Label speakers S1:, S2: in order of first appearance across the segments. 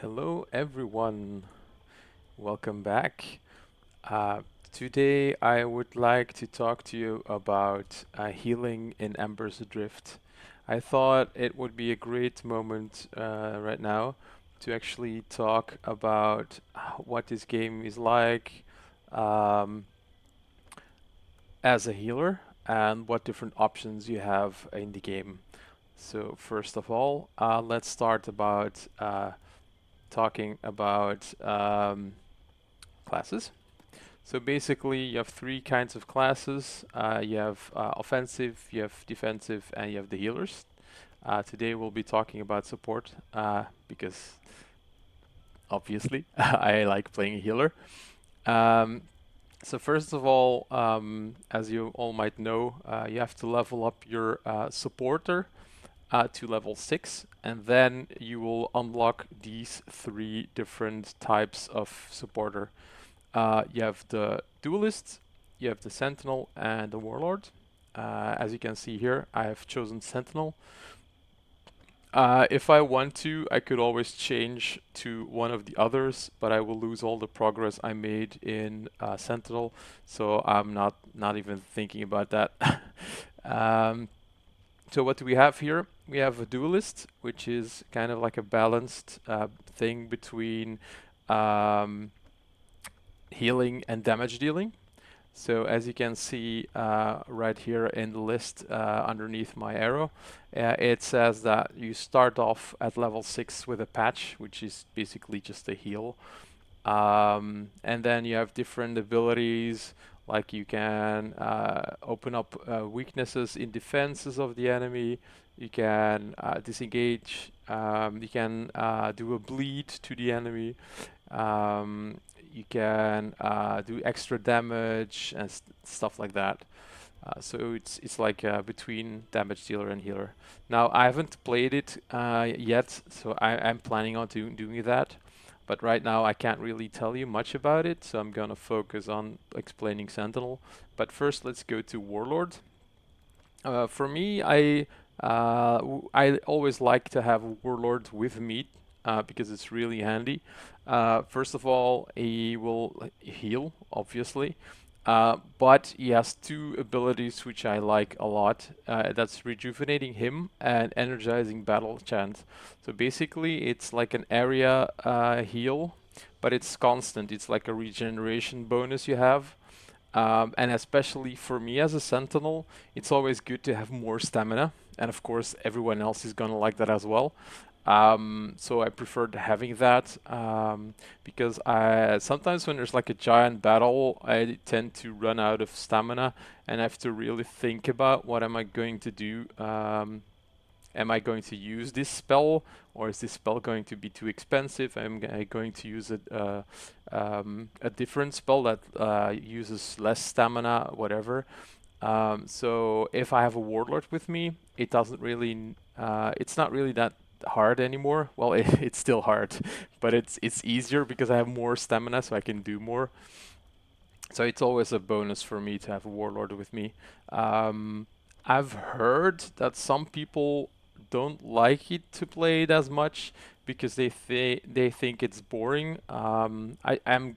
S1: Hello, everyone. Welcome back. Uh, Today, I would like to talk to you about healing in Embers Adrift. I thought it would be a great moment right now to actually talk about what this game is like um, as a healer and what different options you have in the game. So, first of all, let's start about talking about classes. So basically, you have three kinds of classes. You have offensive, you have defensive, and you have the healers. Today we'll be talking about support because obviously I like playing a healer. Um, so first of all, as you all might know, you have to level up your supporter to level 6, and then you will unlock these three different types of supporter. You have the Duelist, you have the Sentinel, and the Warlord. As you can see here, I have chosen Sentinel. If I want to, I could always change to one of the others, but I will lose all the progress I made in Sentinel, so I'm not even thinking about that. um, so what do we have here? We have a Duelist, which is kind of like a balanced thing between um, healing and damage dealing. So as you can see right here in the list underneath my arrow, it says that you start off at level 6 with a patch, which is basically just a heal. And then you have different abilities, like you can open up weaknesses in defenses of the enemy, you can disengage, you can do a bleed to the enemy, um, you can do extra damage and stuff like that. So it's like between damage dealer and healer. Now I haven't played it yet, so I'm planning on doing that. But right now I can't really tell you much about it, so I'm gonna focus on explaining Sentinel. But first, let's go to Warlord. For me, I always like to have Warlord with me because it's really handy. First of all, he will heal, obviously, but he has two abilities which I like a lot. That's rejuvenating him and energizing battle chant. So basically, it's like an area heal, but it's constant. It's like a regeneration bonus you have. And especially for me as a sentinel, it's always good to have more stamina. And of course, everyone else is gonna like that as well. So I preferred having that because I sometimes when there's like a giant battle, I tend to run out of stamina and I have to really think about what am I going to do. Am I going to use this spell, or is this spell going to be too expensive? Am I going to use a different spell that uses less stamina, whatever? So if I have a warlord with me, it doesn't really, it's not really that hard anymore. Well, it's still hard, but it's easier because I have more stamina, so I can do more. So it's always a bonus for me to have a warlord with me. Um, I've heard that some people don't like it to play it as much because they think it's boring. I'm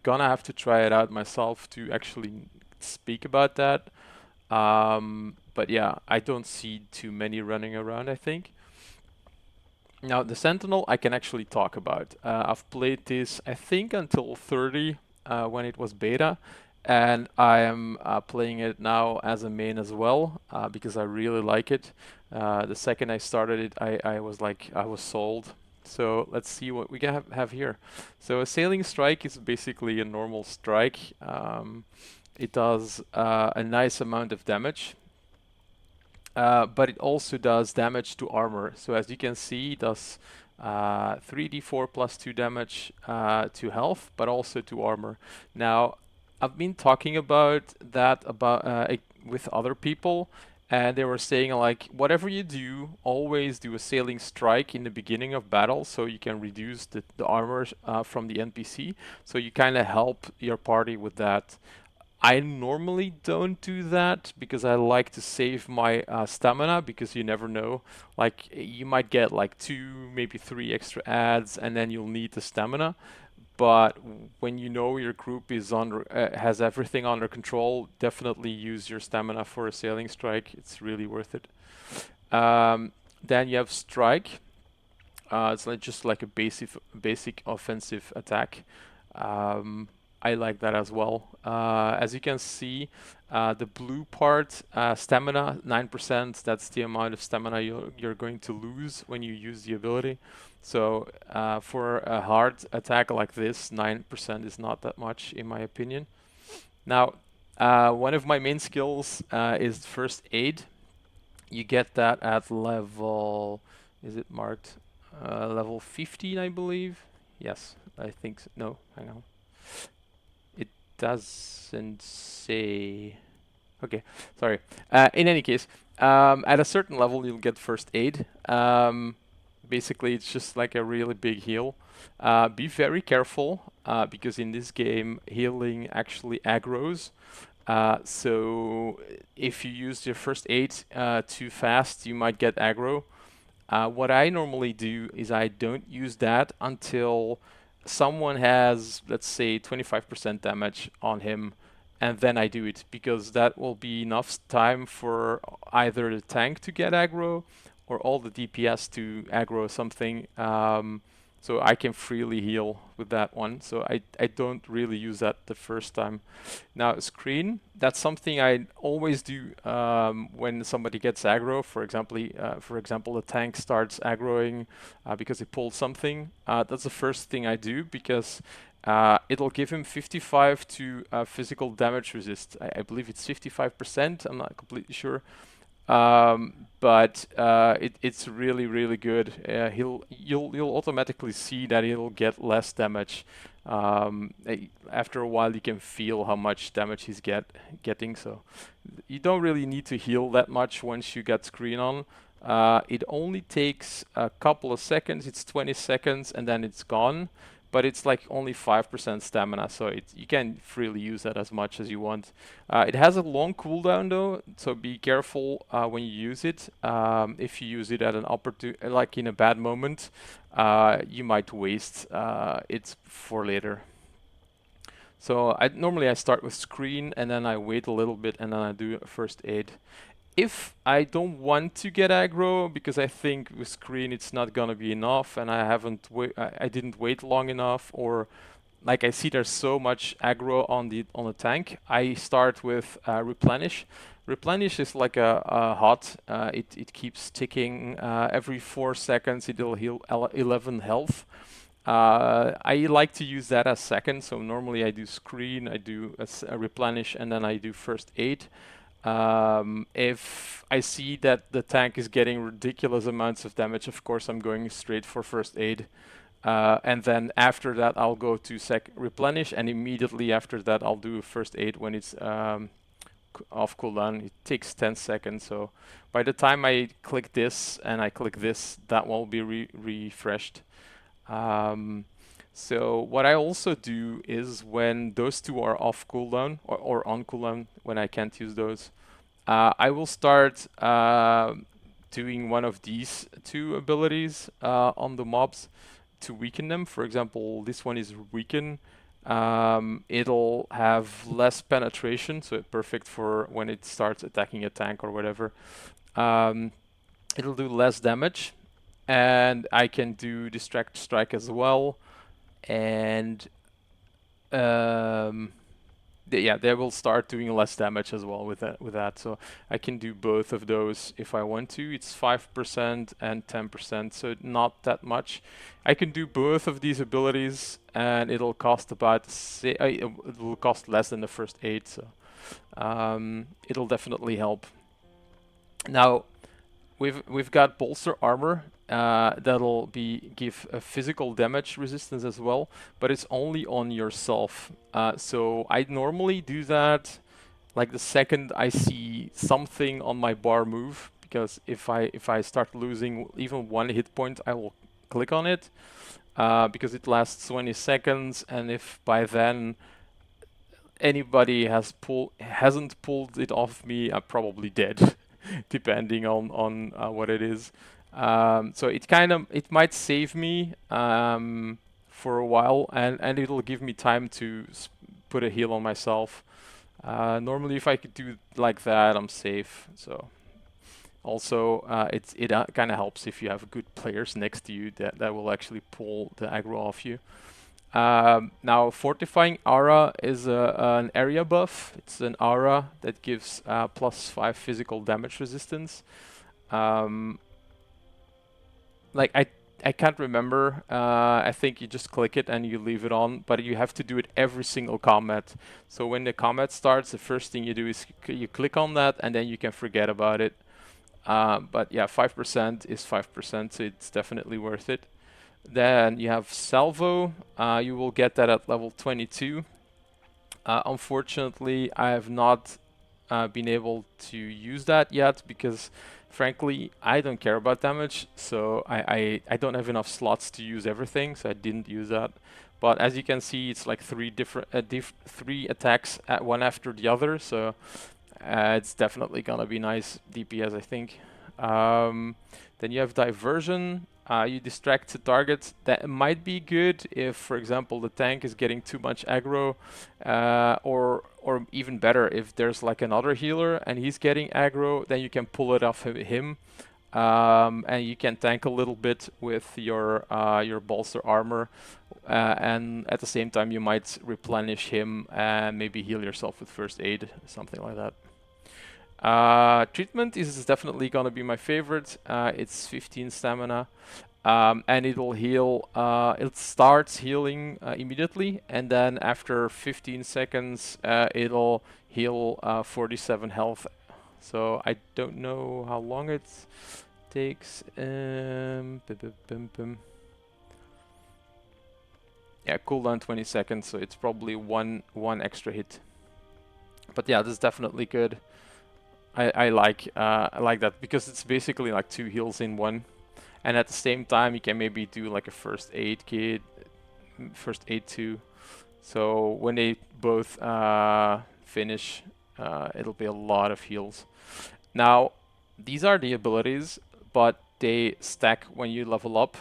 S1: gonna have to try it out myself to actually speak about that. But yeah, I don't see too many running around, I think. Now, the Sentinel I can actually talk about. I've played this, I think, until 30 when it was beta, and I am playing it now as a main as well because I really like it. The second I started it, I was like, I was sold. So let's see what we can have here. So a sailing strike is basically a normal strike. It does a nice amount of damage. But it also does damage to armor. So as you can see, it does 3d4 plus 2 damage to health, but also to armor. Now, I've been talking about that with other people, and they were saying like, whatever you do, always do a sailing strike in the beginning of battle, so you can reduce the armor from the NPC. So you kind of help your party with that. I normally don't do that because I like to save my stamina, because you never know. Like you might get like 2, maybe 3 extra ads, and then you'll need the stamina. But when you know your group is has everything under control, definitely use your stamina for a sailing strike. It's really worth it. Then you have strike. It's like just like a basic offensive attack. Um, I like that as well. As you can see, the blue part, stamina 9%. That's the amount of stamina you're going to lose when you use the ability. So for a hard attack like this, 9% is not that much, in my opinion. Now, one of my main skills is first aid. You get that at level, is it marked? Level 15, I believe. Yes, I think so. No, hang on. It doesn't say. Okay, sorry. In any case, at a certain level, you'll get first aid. Basically, it's just like a really big heal. Be very careful because in this game, healing actually aggroes. So if you use your first aid too fast, you might get aggro. What I normally do is I don't use that until someone has, let's say, 25% damage on him, and then I do it, because that will be enough time for either the tank to get aggro or all the DPS to aggro something. So I can freely heal with that one. So I don't really use that the first time. Now, screen, that's something I always do when somebody gets aggro. For example, the tank starts aggroing because he pulled something. That's the first thing I do, because it'll give him 55 to physical damage resist. I believe it's 55%. I'm not completely sure. But it's really really good. You'll automatically see that he'll get less damage. After a while, you can feel how much damage he's getting. So you don't really need to heal that much once you get screen on. It only takes a couple of seconds. It's 20 seconds and then it's gone. But it's like only 5% stamina, so you can freely use that as much as you want. It has a long cooldown though, so be careful when you use it. If you use it at an like in a bad moment, you might waste it for later. So normally I start with screen and then I wait a little bit and then I do first aid. If I don't want to get aggro because I think with screen it's not gonna be enough and I didn't wait long enough, or like I see there's so much aggro on the tank, I start with replenish. Replenish is like a hot. It keeps ticking every 4 seconds. It'll heal 11 health. I like to use that as second. So normally I do screen, I do a replenish, and then I do first aid. If I see that the tank is getting ridiculous amounts of damage, of course I'm going straight for first aid. And then after that I'll go to replenish, and immediately after that I'll do first aid when it's off cooldown. It takes 10 seconds, so by the time I click this and I click this, that will be refreshed. So what I also do is when those two are off cooldown or on cooldown, when I can't use those, I will start doing one of these two abilities on the mobs to weaken them. For example, this one is weaken. It'll have less penetration, so it's perfect for when it starts attacking a tank or whatever. It'll do less damage, and I can do distract strike as well. And yeah, they will start doing less damage as well with that. So I can do both of those if I want to. It's 5% and 10%, so not that much. I can do both of these abilities, and it'll cost it will cost less than the first aid. So it'll definitely help. Now we've got bolster armor. That'll give a physical damage resistance as well, but it's only on yourself. So I normally do that like the second I see something on my bar move, because if I start losing even 1 hit point, I will click on it because it lasts 20 seconds, and if by then anybody hasn't pulled it off me, I'm probably dead, depending on what it is. So it might save me for a while, and it'll give me time to put a heal on myself. Normally, if I could do like that, I'm safe. So also, it kind of helps if you have good players next to you that will actually pull the aggro off you. Now, Fortifying Aura is an area buff. It's an aura that gives +5 physical damage resistance. Um, like I can't remember. I think you just click it and you leave it on, but you have to do it every single combat. So when the combat starts, the first thing you do is you click on that, and then you can forget about it. But yeah, 5% is 5%, so it's definitely worth it. Then you have Salvo. You will get that at level 22. Unfortunately, I have not been able to use that yet because, frankly, I don't care about damage. So I don't have enough slots to use everything, so I didn't use that. But as you can see, it's like three attacks at one after the other. So it's definitely gonna be nice DPS, I think. Then you have Diversion. You distract the target. That might be good if, for example, the tank is getting too much aggro, or even better if there's like another healer and he's getting aggro, then you can pull it off him, and you can tank a little bit with your bolster armor, and at the same time you might replenish him and maybe heal yourself with first aid, something like that. Treatment is definitely gonna be my favorite. It's 15 stamina, and it'll heal. It starts healing immediately, and then after 15 seconds, it'll heal 47 health. So I don't know how long it takes. Yeah, cooldown 20 seconds, so it's probably one extra hit. But yeah, this is definitely good. I like that because it's basically like 2 heals in one, and at the same time you can maybe do like a first aid kit, first aid too. So when they both finish, it'll be a lot of heals. Now, these are the abilities, but they stack when you level up.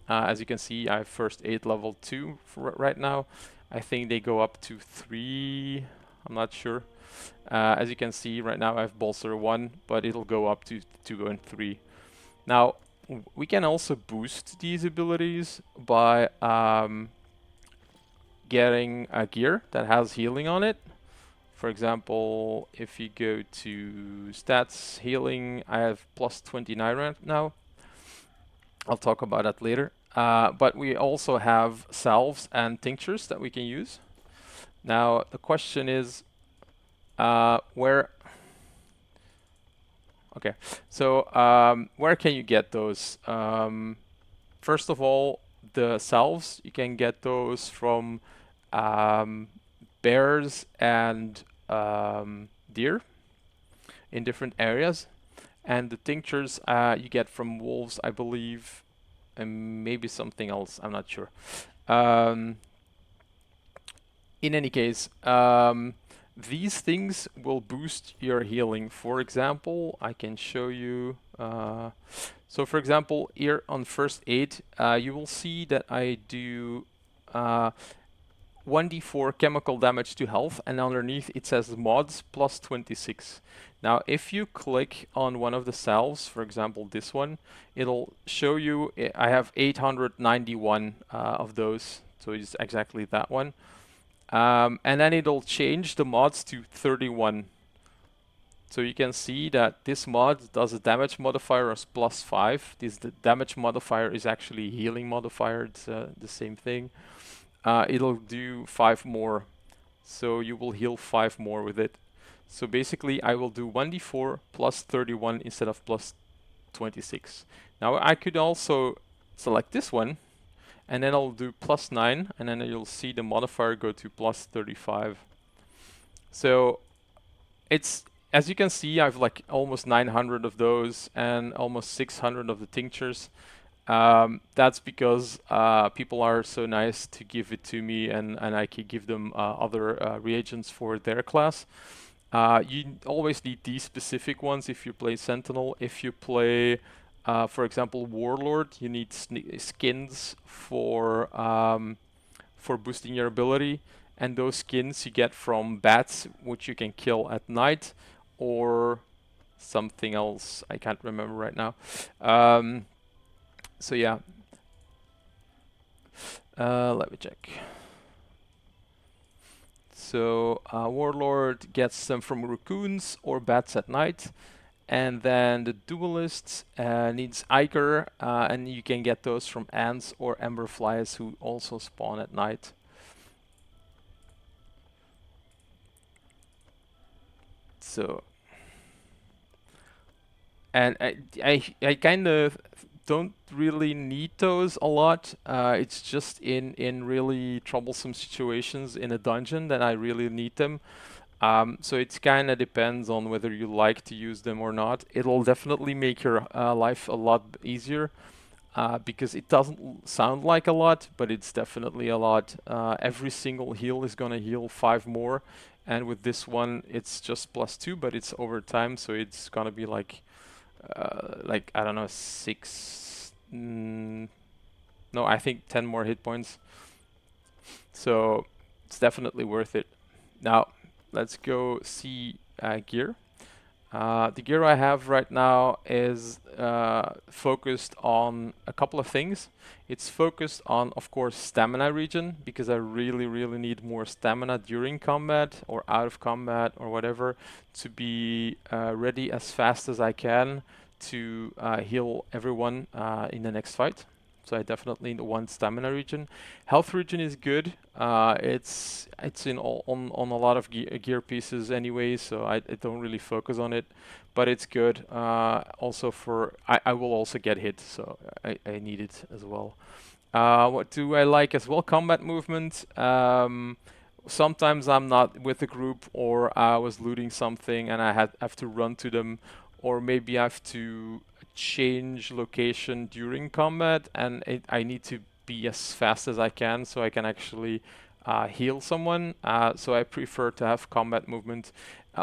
S1: As you can see, I have first aid level 2 for right now. I think they go up to 3. I'm not sure. As you can see right now I have bolster 1, but it'll go up to 2 and 3. Now we can also boost these abilities by getting a gear that has healing on it. For example, if you go to stats, healing, I have plus 29 right now. I'll talk about that later. But we also have salves and tinctures that we can use. Now the question is, where can you get those? First of all, the salves, you can get those from bears and deer in different areas. And the tinctures you get from wolves, I believe, and maybe something else, I'm not sure. In any case, these things will boost your healing. For example, I can show you. So for example, here on first aid, you will see that I do 1d4 chemical damage to health, and underneath it says mods plus 26. Now, if you click on one of the salves, for example this one, it'll show you I have 891 of those, so it's exactly that one. And then it'll change the mods to 31. So you can see that this mod does a damage modifier of +5. The damage modifier is actually healing modifier. It's the same thing. It'll do 5 more. So you will heal 5 more with it. So basically I will do 1d4 plus 31 instead of plus 26. Now I could also select this one, and then I'll do +9, and then you'll see the modifier go to +35. So it's, as you can see, I have like almost 900 of those and almost 600 of the tinctures. That's because people are so nice to give it to me, and I can give them other reagents for their class. You always need these specific ones if you play Sentinel. If you play, for example, Warlord, you need skins for boosting your ability, and those skins you get from bats, which you can kill at night, or something else I can't remember right now. So yeah, let me check. So Warlord gets them from raccoons or bats at night. And then the duelist needs Iker, and you can get those from ants or emberflies who also spawn at night. So, and I kind of don't really need those a lot. It's just in really troublesome situations in a dungeon that I really need them. So it kind of depends on whether you like to use them or not. It'll definitely make your life a lot easier. Because it doesn't sound like a lot, but it's definitely a lot. Every single heal is gonna heal 5 more, and with this one, it's just +2, but it's over time, so it's gonna be like I don't know, 6. No, I think 10 more hit points. So it's definitely worth it. Now, let's go see gear. The gear I have right now is focused on a couple of things. It's focused on, of course, stamina regen, because I really, really need more stamina during combat or out of combat or whatever to be ready as fast as I can to heal everyone in the next fight. So I definitely need one stamina regen. Health regen is good. It's in on a lot of gear pieces anyway, so I don't really focus on it, but it's good. Also for I will also get hit, so I need it as well. What do I like as well? Combat movement. Sometimes I'm not with the group, or I was looting something and I have to run to them, or maybe I have to change location during combat, and I need to be as fast as I can so I can actually heal someone. So I prefer to have combat movement.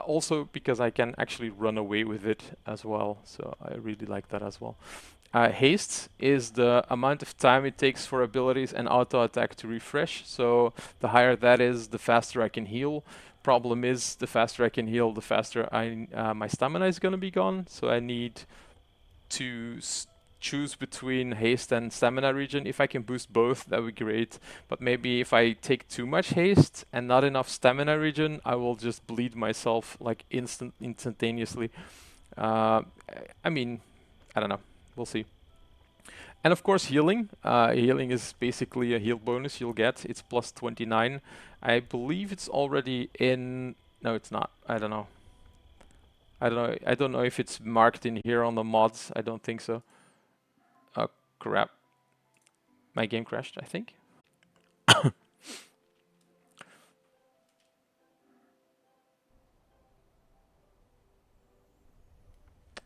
S1: Also because I can actually run away with it as well. So I really like that as well. Haste is the amount of time it takes for abilities and auto attack to refresh. So the higher that is, the faster I can heal. Problem is, the faster I can heal, the faster my stamina is gonna be gone. So I need to choose between haste and stamina regen. If I can boost both, that would be great. But maybe if I take too much haste and not enough stamina regen, I will just bleed myself like instantaneously. Uh, I mean, I don't know. We'll see. And of course, healing. Healing is basically a heal bonus you'll get. It's +29. I believe it's already in. No, it's not. I don't know. I don't know. I don't know if it's marked in here on the mods. I don't think so. Oh crap! My game crashed, I think.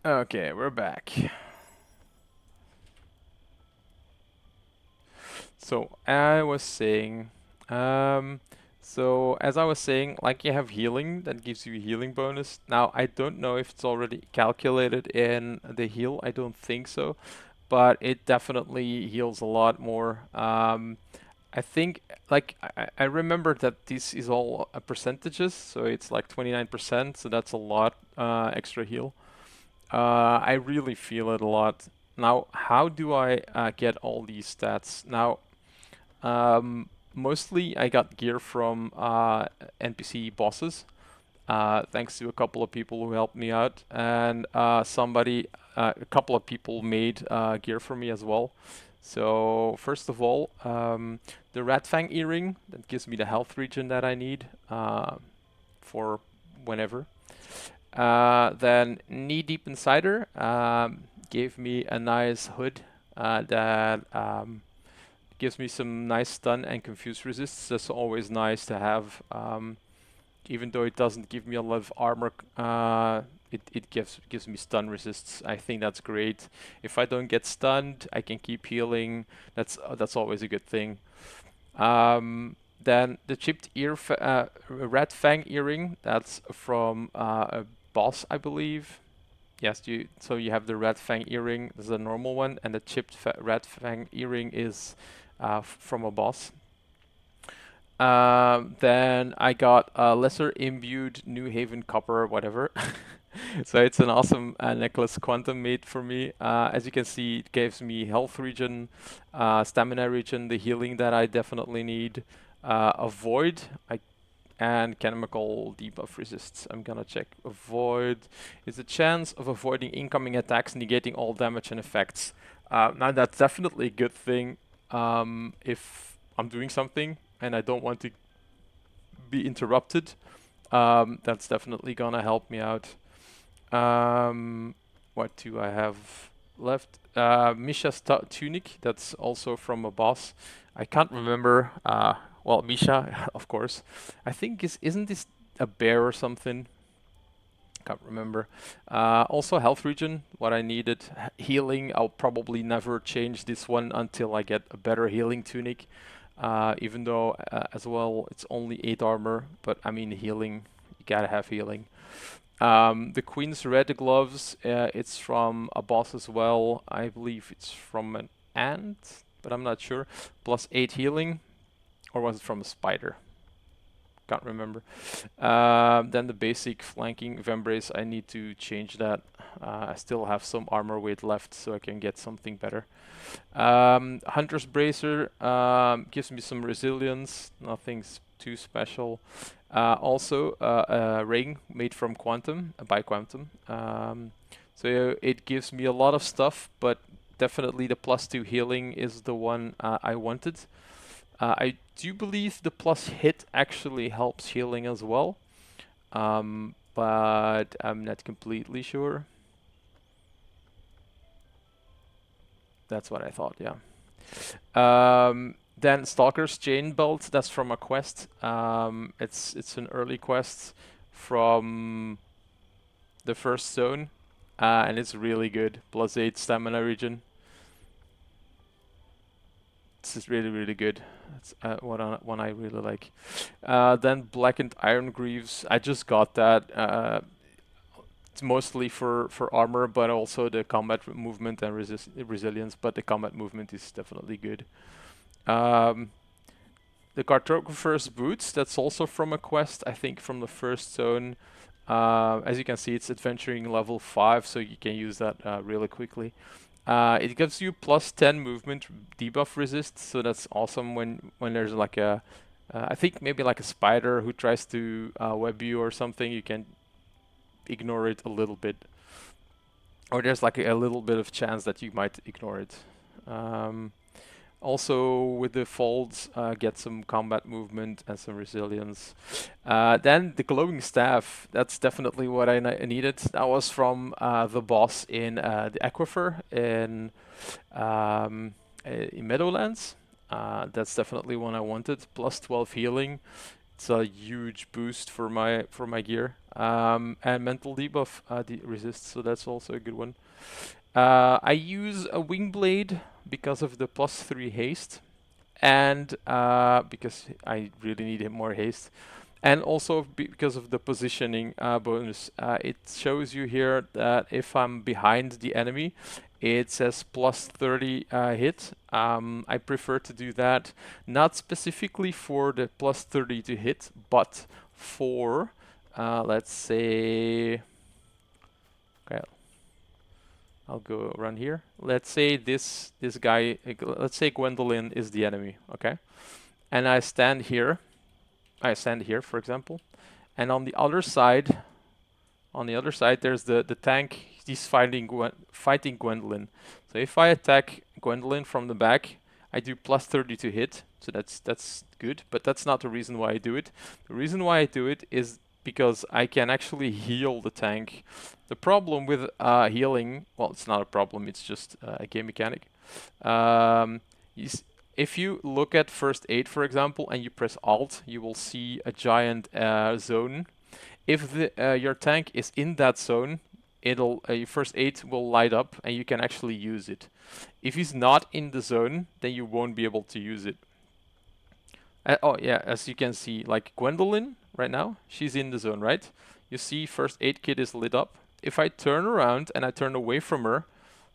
S1: Okay, we're back. So I was saying, so as I was saying, like you have healing that gives you a healing bonus. Now I don't know if it's already calculated in the heal. I don't think so, but it definitely heals a lot more. I think like I remember that this is all percentages, so it's like 29%, so that's a lot extra heal. I really feel it a lot. Now, how do I get all these stats? Now, mostly I got gear from NPC bosses, thanks to a couple of people who helped me out, and a couple of people made gear for me as well. So first of all, the Rat Fang earring that gives me the health regen that I need for whenever. Then Knee Deep Insider gave me a nice hood that gives me some nice stun and confuse resists. That's always nice to have even though it doesn't give me a lot of armor, it gives me stun resists. I think that's great. If I don't get stunned, I can keep healing. That's always a good thing. Then the chipped red fang earring. That's from a boss, I believe. Yes, so you have the red fang earring. This is a normal one, and the chipped red fang earring is from a boss. Then I got a lesser imbued New Haven copper, whatever. So it's an awesome necklace quantum made for me. As you can see, it gives me health regen, stamina regen, the healing that I definitely need, avoid, and chemical debuff resists. I'm gonna check. Avoid is a chance of avoiding incoming attacks, negating all damage and effects. Now that's definitely a good thing if I'm doing something and I don't want to be interrupted. That's definitely gonna help me out. What do I have left? Misha's tunic, that's also from a boss. I can't remember. Well, Misha, of course. I think isn't this a bear or something? Can't remember. Also health regen, what I needed. Healing, I'll probably never change this one until I get a better healing tunic. Even though as well it's only 8 armor, but I mean healing, you gotta have healing. The Queen's Red Gloves, it's from a boss as well. I believe it's from an ant, but I'm not sure. Plus 8 healing, or was it from a spider? Can't remember. Then the basic flanking Vembrace, I need to change that. I still have some armor weight left, so I can get something better. Hunter's Bracer gives me some resilience, nothing too special. Also, a ring made from quantum, by quantum. So it gives me a lot of stuff, but definitely the +2 healing is the one I wanted. I do believe the plus hit actually helps healing as well, but I'm not completely sure. That's what I thought, yeah. Then Stalker's Chain Belt, that's from a quest. It's an early quest from the first zone, and it's really good. +8 stamina regen. This is really, really good. That's one I really like. Then Blackened Iron Greaves. I just got that. It's mostly for armor, but also the combat movement and resilience. But the combat movement is definitely good. The Cartographer's Boots. That's also from a quest. I think from the first zone. As you can see, it's adventuring level 5, so you can use that really quickly. It gives you +10 movement debuff resist, so that's awesome when there's like a, I think maybe like a spider who tries to web you or something, you can ignore it a little bit. Or there's like a little bit of chance that you might ignore it. Also with the folds, get some combat movement and some resilience. Then the glowing staff, that's definitely what I needed. That was from the boss in the Aquifer in Meadowlands. That's definitely one I wanted. +12 healing. It's a huge boost for my gear. And mental debuff resist, so that's also a good one. I use a wing blade because of the +3 haste, and because I really need more haste, and also because of the positioning bonus. It shows you here that if I'm behind the enemy, it says +30 hit. I prefer to do that, not specifically for the +30 to hit, but for, let's say, okay, I'll go run here. Let's say this guy, let's say Gwendolyn is the enemy, okay? And I stand here, for example, and on the other side, there's the tank. He's fighting Gwendolyn. So if I attack Gwendolyn from the back, I do +30 to hit, so that's good, but that's not the reason why I do it. The reason why I do it is because I can actually heal the tank. The problem with healing, well, it's not a problem, it's just a game mechanic. if you look at first aid, for example, and you press Alt, you will see a giant zone. If your tank is in that zone, it'll your first aid will light up and you can actually use it. If he's not in the zone, then you won't be able to use it. Oh yeah, as you can see, like Gwendolyn right now, she's in the zone, right? You see first aid kit is lit up. If I turn around and I turn away from her,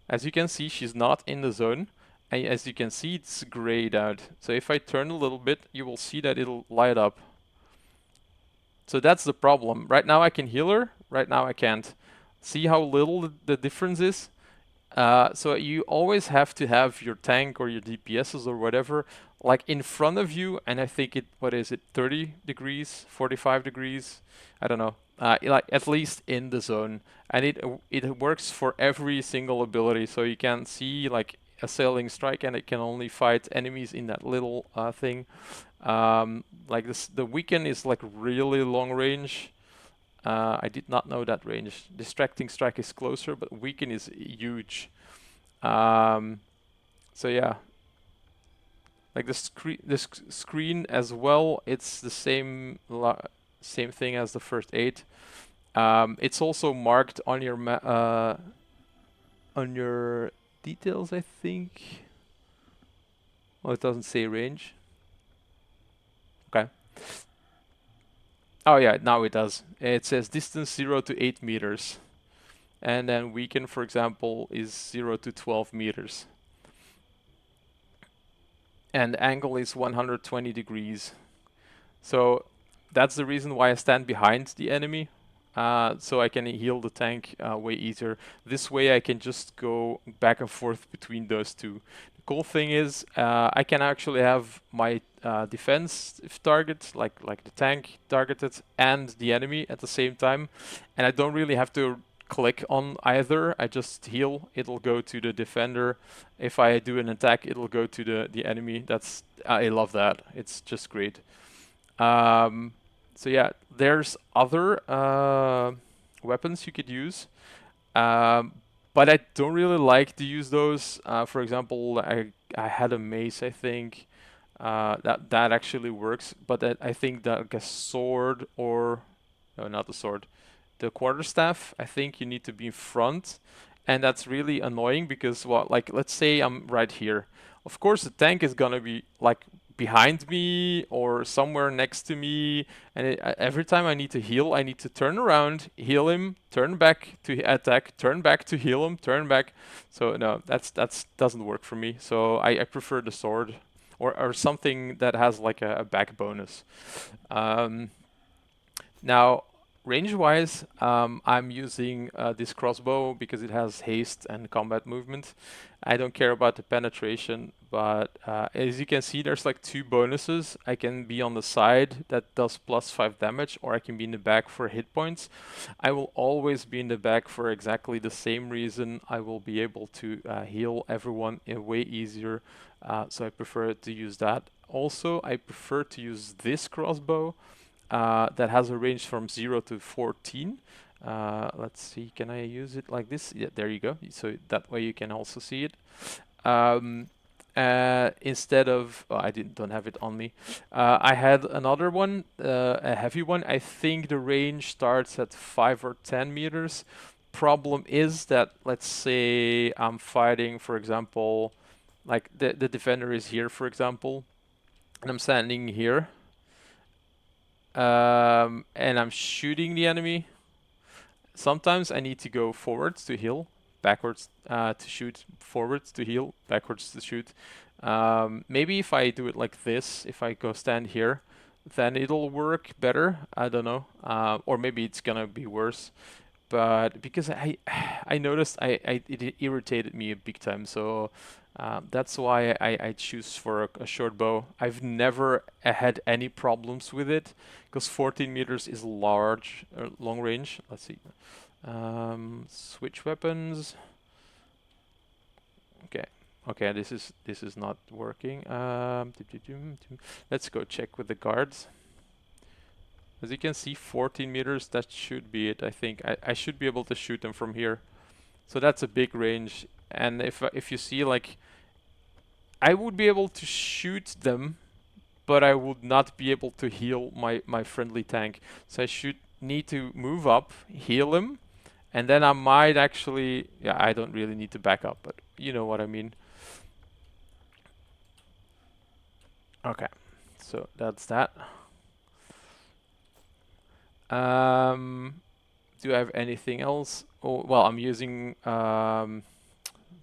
S1: as you can see, she's not in the zone. And as you can see, it's grayed out. So if I turn a little bit, you will see that it'll light up. So that's the problem. Right now I can heal her, right now I can't. See how little the difference is? So you always have to have your tank or your DPSs or whatever like in front of you, and I think what is it, 30 degrees, 45 degrees? I don't know. Like at least in the zone, and it works for every single ability. So you can see like a sailing strike, and it can only fight enemies in that little thing. Like this, the weaken is like really long range. I did not know that range. Distracting strike is closer, but weaken is huge. So yeah, like this screen as well. It's the same thing as the first aid. It's also marked on your on your details, I think. Well, it doesn't say range. Okay. Oh yeah, now it does. It says distance 0 to 8 meters. And then weaken, for example, is 0 to 12 meters. And angle is 120 degrees. So that's the reason why I stand behind the enemy. So I can heal the tank way easier. This way I can just go back and forth between those two. The cool thing is I can actually have my defense target, like the tank targeted, and the enemy at the same time. And I don't really have to click on either. I just heal, it'll go to the defender. If I do an attack, it'll go to the enemy. I love that. It's just great. So yeah, there's other weapons you could use, but I don't really like to use those. For example, I had a mace, I think, that actually works, but I think that like a sword or no, not the sword, the quarterstaff. I think you need to be in front, and that's really annoying because what, like, let's say I'm right here. Of course, the tank is gonna be like behind me or somewhere next to me, and every time I need to heal, I need to turn around, heal him, turn back to attack, turn back to heal him, turn back. So no, that's doesn't work for me. So I prefer the sword or something that has like a back bonus. Um, Now, range-wise, I'm using this crossbow because it has haste and combat movement. I don't care about the penetration, but as you can see, there's like two bonuses. I can be on the side that does +5 damage, or I can be in the back for hit points. I will always be in the back for exactly the same reason. I will be able to heal everyone way easier, so I prefer to use that. Also, I prefer to use this crossbow that has a range from 0 to 14. Let's see, can I use it like this? Yeah, there you go. So that way you can also see it. Instead of, oh, I don't have it on me. I had another one, a heavy one. I think the range starts at 5 or 10 meters. Problem is that, let's say I'm fighting, for example, like the defender is here, for example, and I'm standing here. And I'm shooting the enemy. Sometimes I need to go forwards to heal, backwards to shoot, forwards to heal, backwards to shoot. Maybe if I do it like this, if I go stand here, then it'll work better. I don't know. Or maybe it's gonna be worse. But because I noticed it irritated me big time, so that's why I choose for a short bow. I've never had any problems with it because 14 meters is long range. Let's see. Switch weapons. Okay. Okay, this is not working. Let's go check with the guards. As you can see, 14 meters, that should be it, I think. I should be able to shoot them from here. So that's a big range. And if you see, like, I would be able to shoot them, but I would not be able to heal my friendly tank. So I should need to move up, heal him, and then I might actually, yeah, I don't really need to back up, but you know what I mean. Okay, so that's that. Um, do I have anything else? Oh, well, I'm using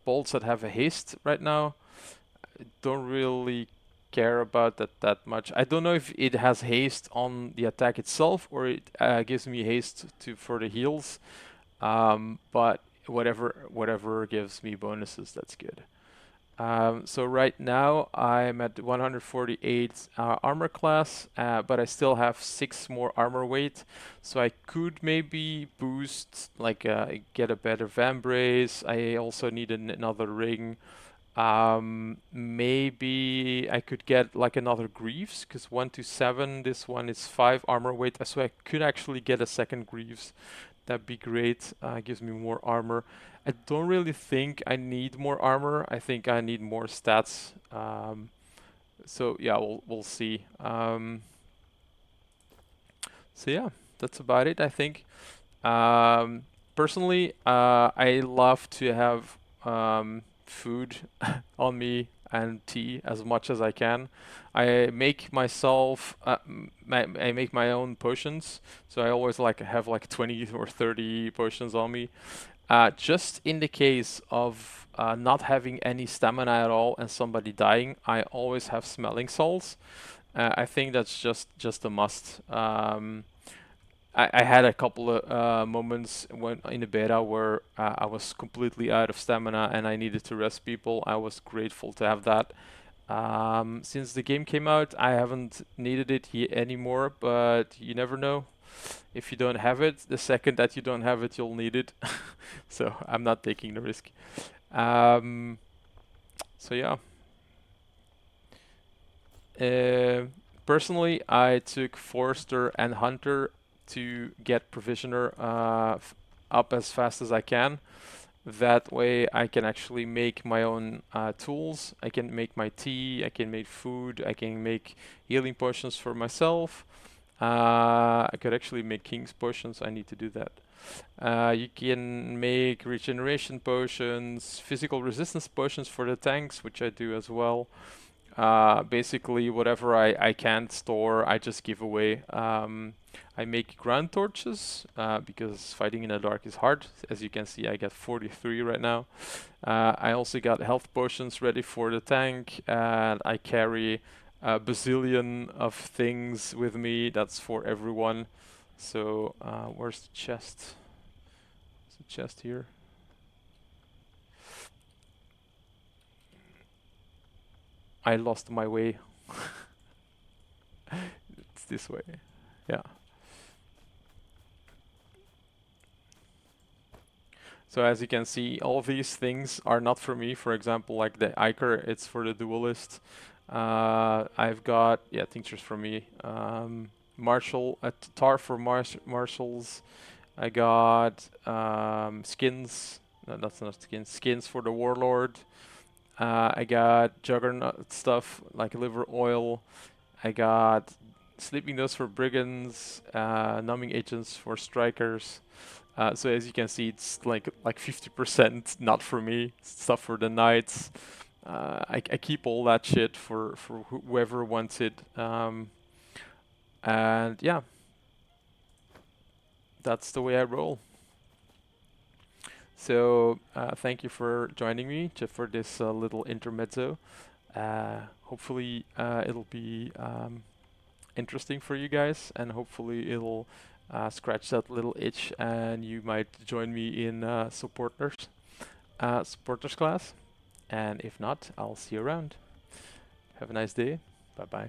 S1: bolts that have a haste right now. Don't really care about that much. I don't know if it has haste on the attack itself or it gives me haste to for the heals. But whatever gives me bonuses, that's good. So right now I'm at 148 armor class, but I still have 6 more armor weight. So I could maybe boost, like get a better vambrace. I also need another ring. Maybe I could get like another Greaves, because 1 to 7, this one is 5 armor weight, so I could actually get a second Greaves. That'd be great. Gives me more armor. I don't really think I need more armor. I think I need more stats. So yeah, we'll see. So yeah, that's about it, I think. Personally, I love to have food on me and tea as much as I can. I make myself, I make my own potions, so I always like have like 20 or 30 potions on me. Just in the case of not having any stamina at all and somebody dying, I always have smelling salts. I think that's just a must. I had a couple of moments when in the beta where I was completely out of stamina and I needed to rest people. I was grateful to have that. Since the game came out, I haven't needed it anymore, but you never know. If you don't have it, the second that you don't have it, you'll need it. So I'm not taking the risk. Um, so yeah. Uh, Personally, I took Forester and Hunter to get Provisioner up as fast as I can. That way I can actually make my own tools. I can make my tea, I can make food, I can make healing potions for myself. I could actually make King's potions, I need to do that. You can make regeneration potions, physical resistance potions for the tanks, which I do as well. Basically, whatever I can't store, I just give away. I make ground torches because fighting in the dark is hard. As you can see, I got 43 right now. I also got health potions ready for the tank, and I carry a bazillion of things with me. That's for everyone. So, where's the chest? There's a chest here. I lost my way. It's this way. Yeah. So as you can see, all these things are not for me. For example, like the Iker, it's for the duelist. I've got, yeah, tinctures for me. Marshall, a tar for marshals. I got skins. No, that's not skins. Skins for the warlord. I got juggernaut stuff like liver oil. I got sleeping dust for brigands. Numbing agents for strikers. So as you can see, it's like 50% not for me. Stuff for the knights. I keep all that shit for whoever wants it. And yeah, that's the way I roll. So thank you for joining me for this little intermezzo. Hopefully it'll be interesting for you guys, and hopefully it'll scratch that little itch, and you might join me in supporters class. And if not, I'll see you around. Have a nice day. Bye bye.